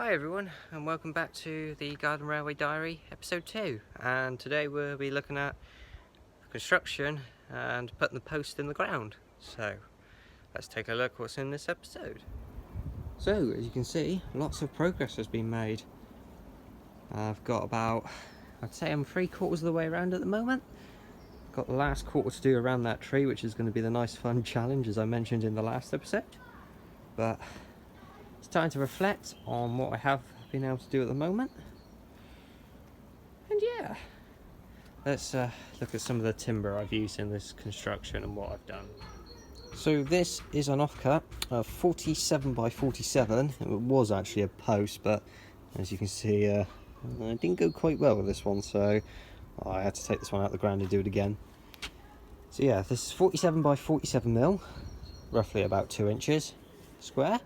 Hi everyone, and welcome back to the Garden Railway Diary episode 2, and today we'll be looking at construction and putting the post in the ground. So let's take a look what's in this episode. So as you can see, lots of progress has been made. I've got about, I'd say I'm 3/4 of the way around at the moment. Got the last quarter to do around that tree, which is going to be the nice fun challenge as I mentioned in the last episode. But it's time to reflect on what I have been able to do at the moment. And yeah, let's look at some of the timber I've used in this construction and what I've done. So this is an offcut of 47 by 47. It was actually a post, but as you can see, it didn't go quite well with this one, so I had to take this one out of the ground and do it again. So yeah, this is 47 by 47 mil, roughly about 2 inches square.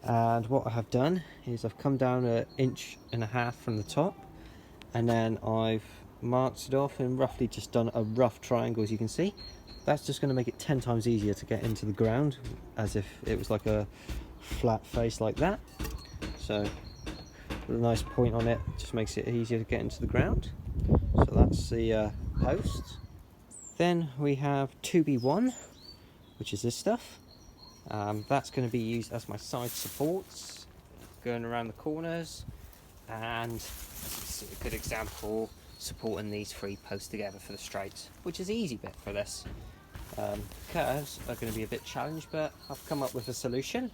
And what I have done is I've come down 1.5 inches from the top, and then I've marked it off and roughly just done a rough triangle. As you can see, that's just going to make it 10 times easier to get into the ground, as if it was like a flat face like that. So with a nice point on it, just makes it easier to get into the ground. So that's the post. Then we have 2B1, which is this stuff. That's going to be used as my side supports going around the corners, and as you can see, a good example supporting these 3 posts together for the straights, which is the easy bit for this. Curves are going to be a bit challenged, but I've come up with a solution.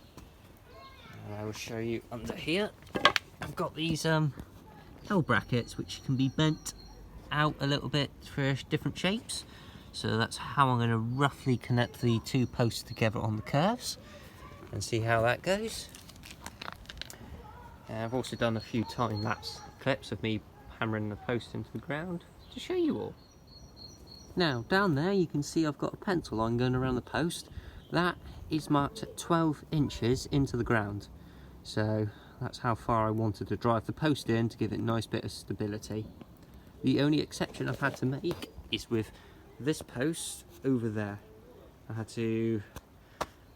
I will show you under here. I've got these L brackets which can be bent out a little bit for different shapes. So that's how I'm going to roughly connect the 2 posts together on the curves and see how that goes. And I've also done a few time-lapse clips of me hammering the post into the ground to show you all. Now down there you can see I've got a pencil line going around the post. That is marked at 12 inches into the ground. So that's how far I wanted to drive the post in to give it a nice bit of stability. The only exception I've had to make is with this post over there. I had to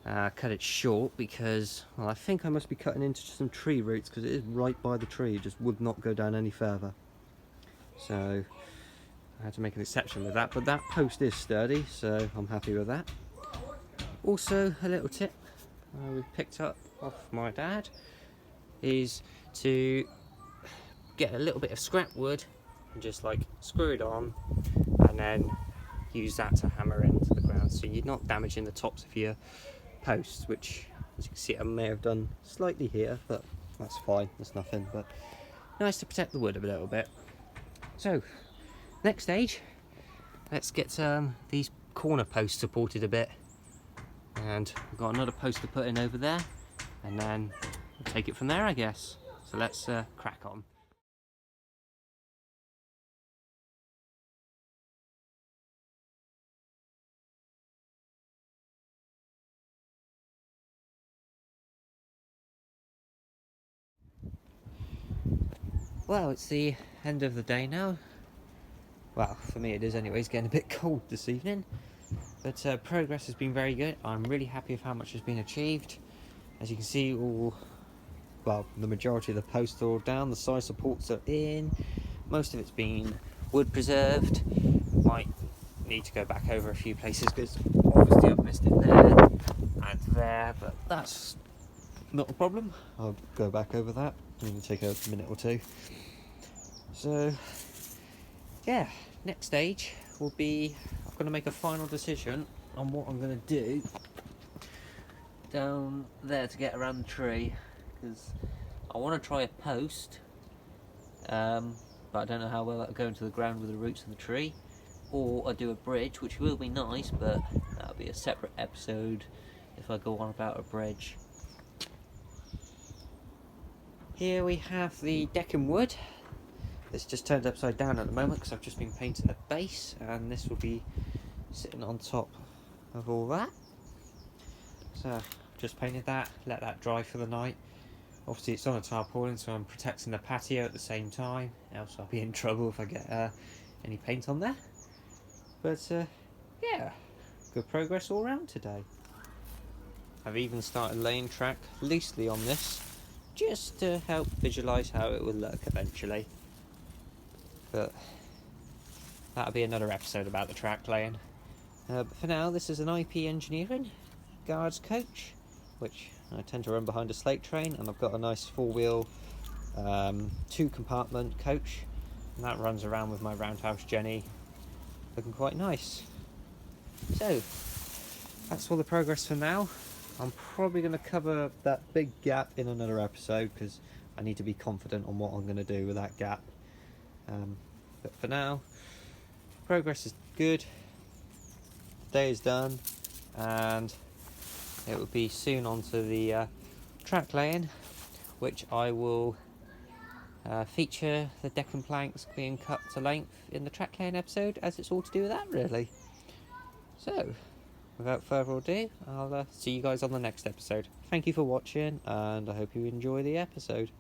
cut it short because, well, I think I must be cutting into some tree roots because it is right by the tree. It just would not go down any further. So I had to make an exception with that, but that post is sturdy, so I'm happy with that. Also, a little tip we picked up off my dad is to get a little bit of scrap wood and just like screw it on, and then use that to hammer into the ground, so you're not damaging the tops of your posts, which, as you can see, I may have done slightly here, but that's fine, there's nothing, but nice to protect the wood a little bit. So next stage, let's get these corner posts supported a bit, and we've got another post to put in over there, and then we'll take it from there, I guess. So let's crack on. Well, it's the end of the day now. Well, for me it is anyway. It's getting a bit cold this evening, but progress has been very good. I'm really happy with how much has been achieved. As you can see, the majority of the posts are all down, the side supports are in, most of it's been wood preserved. Might need to go back over a few places because obviously I've missed it there and there, but that's not a problem. I'll go back over that. It'll take a minute or two. So yeah, next stage will be, I'm going to make a final decision on what I'm going to do down there to get around the tree, because I want to try a post, but I don't know how well that'll go into the ground with the roots of the tree, or I do a bridge, which will be nice, but that'll be a separate episode if I go on about a bridge. Here we have the decking wood. It's just turned upside down at the moment because I've just been painting the base, and this will be sitting on top of all that. So I've just painted that, let that dry for the night. Obviously it's on a tarpaulin, so I'm protecting the patio at the same time, else I'll be in trouble if I get any paint on there. But yeah, good progress all round today. I've even started laying track loosely on this just to help visualise how it will look eventually. But that'll be another episode about the track laying. But for now, this is an IP Engineering guards coach, which I tend to run behind a slate train, and I've got a nice 4-wheel 2-compartment coach, and that runs around with my Roundhouse Jenny, looking quite nice. So that's all the progress for now. I'm probably going to cover that big gap in another episode because I need to be confident on what I'm going to do with that gap. But for now, progress is good. Day is done, and it will be soon onto the track laying, which I will feature the deck and planks being cut to length in the track laying episode, as it's all to do with that really. So without further ado, I'll see you guys on the next episode. Thank you for watching, and I hope you enjoy the episode.